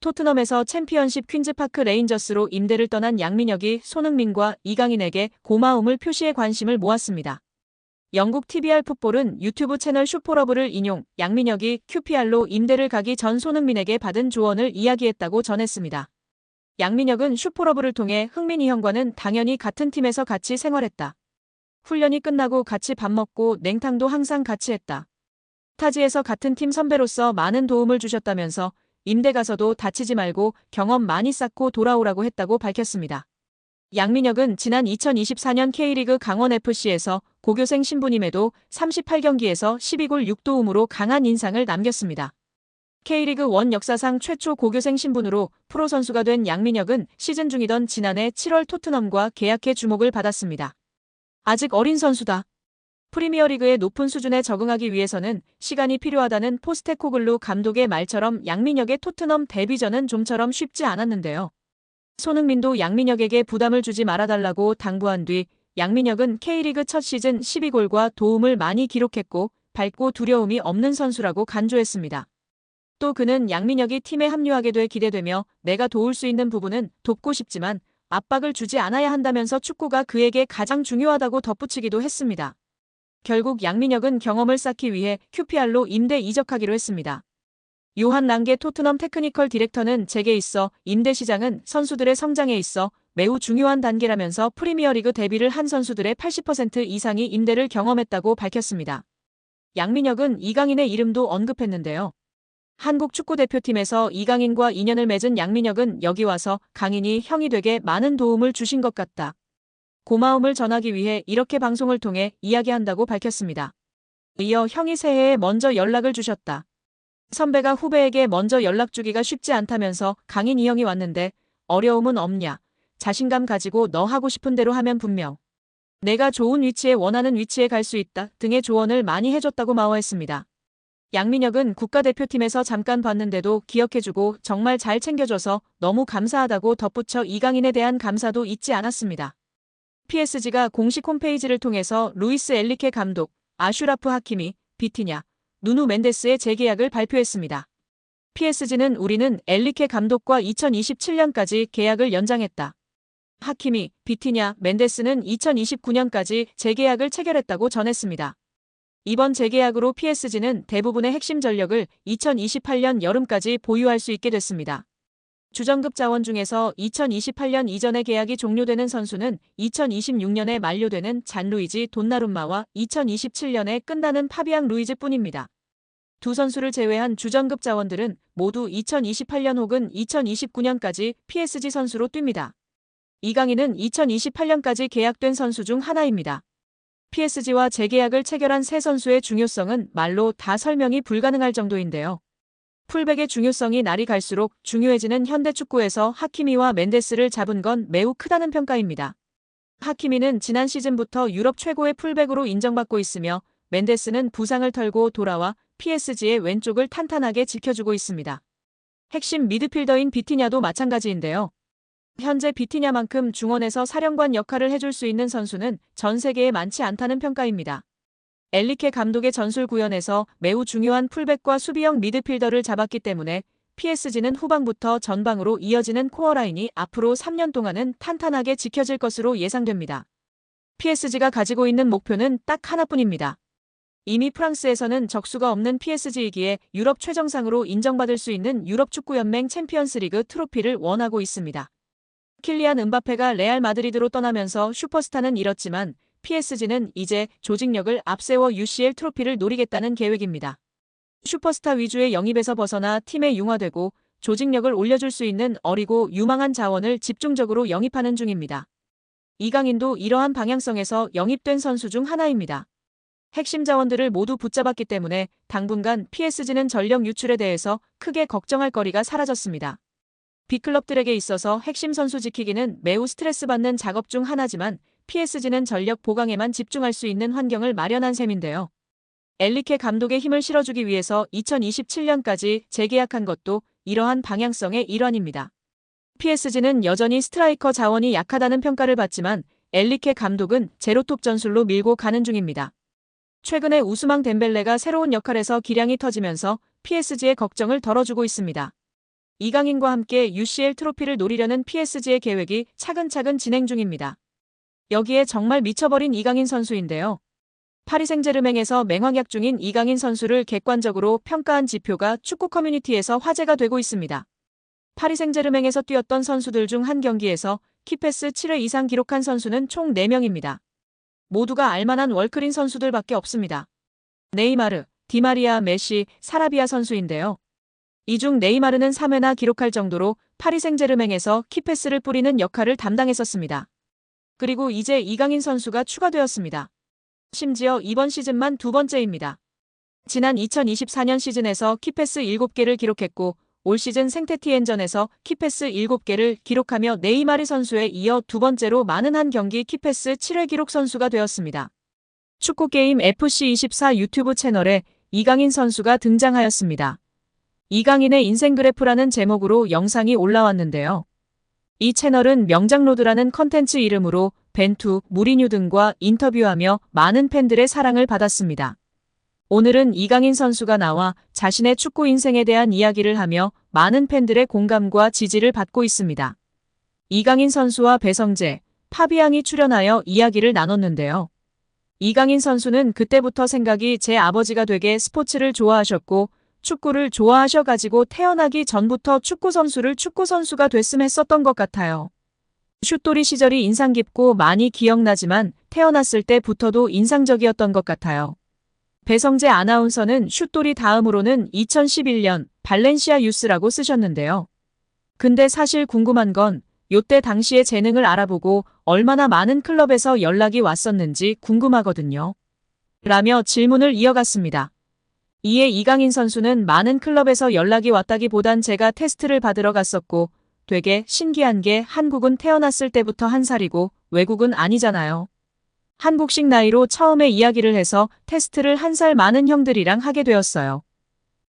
토트넘에서 챔피언십 퀸즈파크 레인저스로 임대를 떠난 양민혁이 손흥민과 이강인에게 고마움을 표시해 관심을 모았습니다. 영국 TVR 풋볼은 유튜브 채널 슈퍼러브를 인용, 양민혁이 QPR로 임대를 가기 전 손흥민에게 받은 조언을 이야기했다고 전했습니다. 양민혁은 슈퍼러브를 통해 흥민이 형과는 당연히 같은 팀에서 같이 생활했다. 훈련이 끝나고 같이 밥 먹고 냉탕도 항상 같이 했다. 타지에서 같은 팀 선배로서 많은 도움을 주셨다면서 임대 가서도 다치지 말고 경험 많이 쌓고 돌아오라고 했다고 밝혔습니다. 양민혁은 지난 2024년 K리그 강원FC에서 고교생 신분임에도 38경기에서 12골 6도움으로 강한 인상을 남겼습니다. K리그 1 역사상 최초 고교생 신분으로 프로 선수가 된 양민혁은 시즌 중이던 지난해 7월 토트넘과 계약해 주목을 받았습니다. 아직 어린 선수다. 프리미어리그의 높은 수준에 적응하기 위해서는 시간이 필요하다는 포스테코글루 감독의 말처럼 양민혁의 토트넘 데뷔전은 좀처럼 쉽지 않았는데요. 손흥민도 양민혁에게 부담을 주지 말아달라고 당부한 뒤 양민혁은 K리그 첫 시즌 12골과 도움을 많이 기록했고 밝고 두려움이 없는 선수라고 간주했습니다. 또 그는 양민혁이 팀에 합류하게 돼 기대되며 내가 도울 수 있는 부분은 돕고 싶지만 압박을 주지 않아야 한다면서 축구가 그에게 가장 중요하다고 덧붙이기도 했습니다. 결국 양민혁은 경험을 쌓기 위해 QPR로 임대 이적하기로 했습니다. 요한 랑게 토트넘 테크니컬 디렉터는 제게 있어 임대 시장은 선수들의 성장에 있어 매우 중요한 단계라면서 프리미어리그 데뷔를 한 선수들의 80% 이상이 임대를 경험했다고 밝혔습니다. 양민혁은 이강인의 이름도 언급했는데요. 한국 축구대표팀에서 이강인과 인연을 맺은 양민혁은 여기 와서 강인이 형이 되게 많은 도움을 주신 것 같다. 고마움을 전하기 위해 이렇게 방송을 통해 이야기한다고 밝혔습니다. 이어 형이 새해에 먼저 연락을 주셨다. 선배가 후배에게 먼저 연락 주기가 쉽지 않다면서 강인 이 형이 왔는데 어려움은 없냐. 자신감 가지고 너 하고 싶은 대로 하면 분명. 내가 좋은 위치에 원하는 위치에 갈 수 있다 등의 조언을 많이 해줬다고 마워했습니다. 양민혁은 국가대표팀에서 잠깐 봤는데도 기억해주고 정말 잘 챙겨줘서 너무 감사하다고 덧붙여 이강인에 대한 감사도 잊지 않았습니다. PSG가 공식 홈페이지를 통해서 루이스 엘리케 감독, 아슈라프 하키미, 비티냐, 누누 멘데스의 재계약을 발표했습니다. PSG는 우리는 엘리케 감독과 2027년까지 계약을 연장했다. 하키미, 비티냐, 멘데스는 2029년까지 재계약을 체결했다고 전했습니다. 이번 재계약으로 PSG는 대부분의 핵심 전력을 2028년 여름까지 보유할 수 있게 됐습니다. 주전급 자원 중에서 2028년 이전에 계약이 종료되는 선수는 2026년에 만료되는 잔루이지 돈나룸마와 2027년에 끝나는 파비앙 루이즈뿐입니다. 두 선수를 제외한 주전급 자원들은 모두 2028년 혹은 2029년까지 PSG 선수로 뜁니다. 이강인은 2028년까지 계약된 선수 중 하나입니다. PSG와 재계약을 체결한 세 선수의 중요성은 말로 다 설명이 불가능할 정도인데요. 풀백의 중요성이 날이 갈수록 중요해지는 현대축구에서 하키미와 멘데스를 잡은 건 매우 크다는 평가입니다. 하키미는 지난 시즌부터 유럽 최고의 풀백으로 인정받고 있으며 멘데스는 부상을 털고 돌아와 PSG의 왼쪽을 탄탄하게 지켜주고 있습니다. 핵심 미드필더인 비티냐도 마찬가지인데요. 현재 비티냐만큼 중원에서 사령관 역할을 해줄 수 있는 선수는 전 세계에 많지 않다는 평가입니다. 엘리케 감독의 전술 구현에서 매우 중요한 풀백과 수비형 미드필더를 잡았기 때문에 PSG는 후방부터 전방으로 이어지는 코어라인이 앞으로 3년 동안은 탄탄하게 지켜질 것으로 예상됩니다. PSG가 가지고 있는 목표는 딱 하나뿐입니다. 이미 프랑스에서는 적수가 없는 PSG이기에 유럽 최정상으로 인정받을 수 있는 유럽축구연맹 챔피언스리그 트로피를 원하고 있습니다. 킬리안 은바페가 레알 마드리드로 떠나면서 슈퍼스타는 잃었지만 PSG는 이제 조직력을 앞세워 UCL 트로피를 노리겠다는 계획입니다. 슈퍼스타 위주의 영입에서 벗어나 팀에 융화되고 조직력을 올려줄 수 있는 어리고 유망한 자원을 집중적으로 영입하는 중입니다. 이강인도 이러한 방향성에서 영입된 선수 중 하나입니다. 핵심 자원들을 모두 붙잡았기 때문에 당분간 PSG는 전력 유출에 대해서 크게 걱정할 거리가 사라졌습니다. B클럽들에게 있어서 핵심 선수 지키기는 매우 스트레스 받는 작업 중 하나지만 PSG는 전력 보강에만 집중할 수 있는 환경을 마련한 셈인데요. 엘리케 감독의 힘을 실어주기 위해서 2027년까지 재계약한 것도 이러한 방향성의 일환입니다. PSG는 여전히 스트라이커 자원이 약하다는 평가를 받지만 엘리케 감독은 제로톱 전술로 밀고 가는 중입니다. 최근에 우스망 덴벨레가 새로운 역할에서 기량이 터지면서 PSG의 걱정을 덜어주고 있습니다. 이강인과 함께 UCL 트로피를 노리려는 PSG의 계획이 차근차근 진행 중입니다. 여기에 정말 미쳐버린 이강인 선수인데요. 파리 생제르맹에서 맹활약 중인 이강인 선수를 객관적으로 평가한 지표가 축구 커뮤니티에서 화제가 되고 있습니다. 파리 생제르맹에서 뛰었던 선수들 중 한 경기에서 키패스 7회 이상 기록한 선수는 총 4명입니다. 모두가 알만한 월클인 선수들밖에 없습니다. 네이마르, 디마리아, 메시, 사라비아 선수인데요. 이 중 네이마르는 3회나 기록할 정도로 파리 생제르맹에서 키패스를 뿌리는 역할을 담당했었습니다. 그리고 이제 이강인 선수가 추가되었습니다. 심지어 이번 시즌만 2번째입니다. 지난 2024년 시즌에서 키패스 7개를 기록했고 올 시즌 생테티엔전에서 키패스 7개를 기록하며 네이마르 선수에 이어 2번째로 많은 한 경기 키패스 7회 기록 선수가 되었습니다. 축구게임 FC24 유튜브 채널에 이강인 선수가 등장하였습니다. 이강인의 인생 그래프라는 제목으로 영상이 올라왔는데요. 이 채널은 명장로드라는 컨텐츠 이름으로 벤투, 무리뉴 등과 인터뷰하며 많은 팬들의 사랑을 받았습니다. 오늘은 이강인 선수가 나와 자신의 축구 인생에 대한 이야기를 하며 많은 팬들의 공감과 지지를 받고 있습니다. 이강인 선수와 배성재, 파비앙이 출연하여 이야기를 나눴는데요. 이강인 선수는 그때부터 생각이 제 아버지가 되게 스포츠를 좋아하셨고 축구를 좋아하셔가지고 태어나기 전부터 축구선수가 됐음 했었던 것 같아요. 슛돌이 시절이 인상 깊고 많이 기억나지만 태어났을 때부터도 인상적이었던 것 같아요. 배성재 아나운서는 슛돌이 다음으로는 2011년 발렌시아 유스라고 쓰셨는데요. 근데 사실 궁금한 건 요때 당시의 재능을 알아보고 얼마나 많은 클럽에서 연락이 왔었는지 궁금하거든요. 라며 질문을 이어갔습니다. 이에 이강인 선수는 많은 클럽에서 연락이 왔다기보단 제가 테스트를 받으러 갔었고 되게 신기한 게 한국은 태어났을 때부터 1살이고 외국은 아니잖아요. 한국식 나이로 처음에 이야기를 해서 테스트를 1살 많은 형들이랑 하게 되었어요.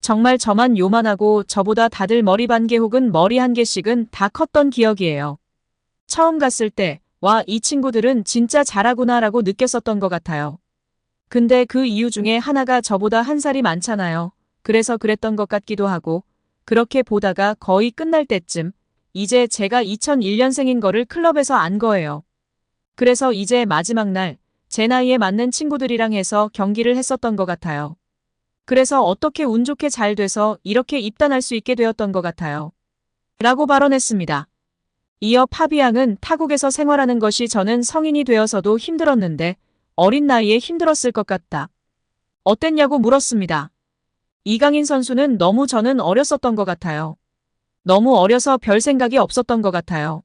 정말 저만 요만하고 저보다 다들 머리 반 개 혹은 머리 1개씩은 다 컸던 기억이에요. 처음 갔을 때 와, 이 친구들은 진짜 잘하구나 라고 느꼈었던 것 같아요. 근데 그 이유 중에 하나가 저보다 1살이 많잖아요. 그래서 그랬던 것 같기도 하고 그렇게 보다가 거의 끝날 때쯤 이제 제가 2001년생인 거를 클럽에서 안 거예요. 그래서 이제 마지막 날 제 나이에 맞는 친구들이랑 해서 경기를 했었던 것 같아요. 그래서 어떻게 운 좋게 잘 돼서 이렇게 입단할 수 있게 되었던 것 같아요. 라고 발언했습니다. 이어 파비앙은 타국에서 생활하는 것이 저는 성인이 되어서도 힘들었는데 어린 나이에 힘들었을 것 같다. 어땠냐고 물었습니다. 이강인 선수는 너무 저는 어렸었던 것 같아요. 너무 어려서 별 생각이 없었던 것 같아요.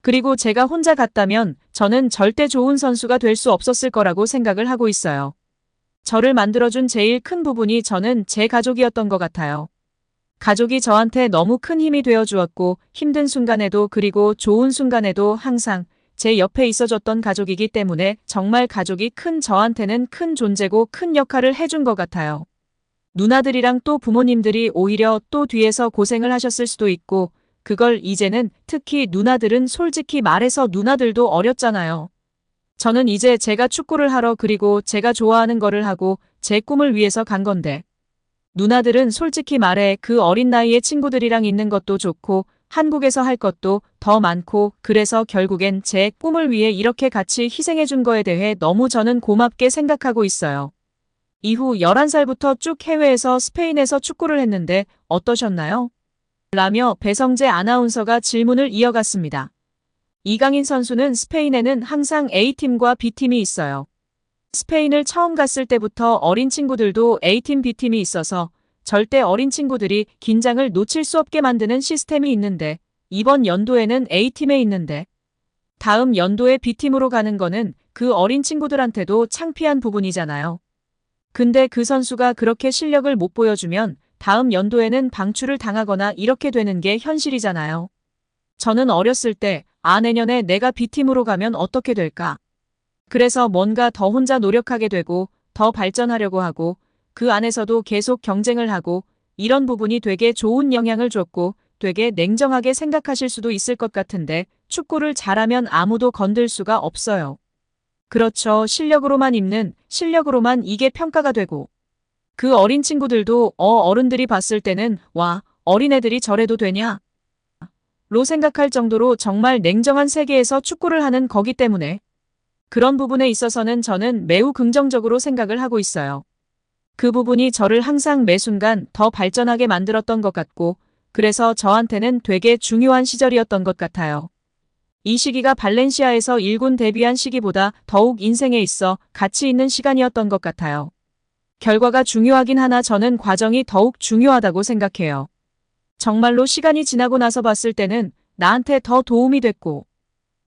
그리고 제가 혼자 갔다면 저는 절대 좋은 선수가 될 수 없었을 거라고 생각을 하고 있어요. 저를 만들어준 제일 큰 부분이 저는 제 가족이었던 것 같아요. 가족이 저한테 너무 큰 힘이 되어 주었고 힘든 순간에도 그리고 좋은 순간에도 항상 제 옆에 있어줬던 가족이기 때문에 정말 가족이 큰 저한테는 큰 존재고 큰 역할을 해준 것 같아요. 누나들이랑 또 부모님들이 오히려 또 뒤에서 고생을 하셨을 수도 있고 그걸 이제는 특히 누나들은 솔직히 말해서 누나들도 어렸잖아요. 저는 이제 제가 축구를 하러 그리고 제가 좋아하는 거를 하고 제 꿈을 위해서 간 건데 누나들은 솔직히 말해 그 어린 나이에 친구들이랑 있는 것도 좋고 한국에서 할 것도 더 많고 그래서 결국엔 제 꿈을 위해 이렇게 같이 희생해 준 거에 대해 너무 저는 고맙게 생각하고 있어요. 이후 11살부터 쭉 해외에서 스페인에서 축구를 했는데 어떠셨나요? 라며 배성재 아나운서가 질문을 이어갔습니다. 이강인 선수는 스페인에는 항상 A팀과 B팀이 있어요. 스페인을 처음 갔을 때부터 어린 친구들도 A팀, B팀이 있어서 절대 어린 친구들이 긴장을 놓칠 수 없게 만드는 시스템이 있는데 이번 연도에는 A팀에 있는데 다음 연도에 B팀으로 가는 거는 그 어린 친구들한테도 창피한 부분이잖아요. 근데 그 선수가 그렇게 실력을 못 보여주면 다음 연도에는 방출을 당하거나 이렇게 되는 게 현실이잖아요. 저는 어렸을 때 내년에 내가 B팀으로 가면 어떻게 될까? 그래서 뭔가 더 혼자 노력하게 되고 더 발전하려고 하고 그 안에서도 계속 경쟁을 하고 이런 부분이 되게 좋은 영향을 줬고 되게 냉정하게 생각하실 수도 있을 것 같은데 축구를 잘하면 아무도 건들 수가 없어요. 그렇죠. 실력으로만 이게 평가가 되고 그 어린 친구들도 어른들이 봤을 때는 와, 어린애들이 저래도 되냐? 로 생각할 정도로 정말 냉정한 세계에서 축구를 하는 거기 때문에 그런 부분에 있어서는 저는 매우 긍정적으로 생각을 하고 있어요. 그 부분이 저를 항상 매 순간 더 발전하게 만들었던 것 같고 그래서 저한테는 되게 중요한 시절이었던 것 같아요. 이 시기가 발렌시아에서 1군 데뷔한 시기보다 더욱 인생에 있어 가치 있는 시간이었던 것 같아요. 결과가 중요하긴 하나 저는 과정이 더욱 중요하다고 생각해요. 정말로 시간이 지나고 나서 봤을 때는 나한테 더 도움이 됐고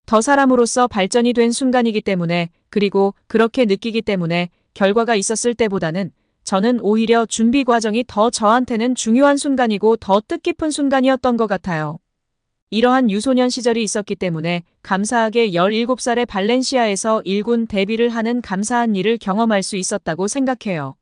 더 사람으로서 발전이 된 순간이기 때문에 그리고 그렇게 느끼기 때문에 결과가 있었을 때보다는 저는 오히려 준비 과정이 더 저한테는 중요한 순간이고 더 뜻깊은 순간이었던 것 같아요. 이러한 유소년 시절이 있었기 때문에 감사하게 17살의 발렌시아에서 1군 데뷔를 하는 감사한 일을 경험할 수 있었다고 생각해요.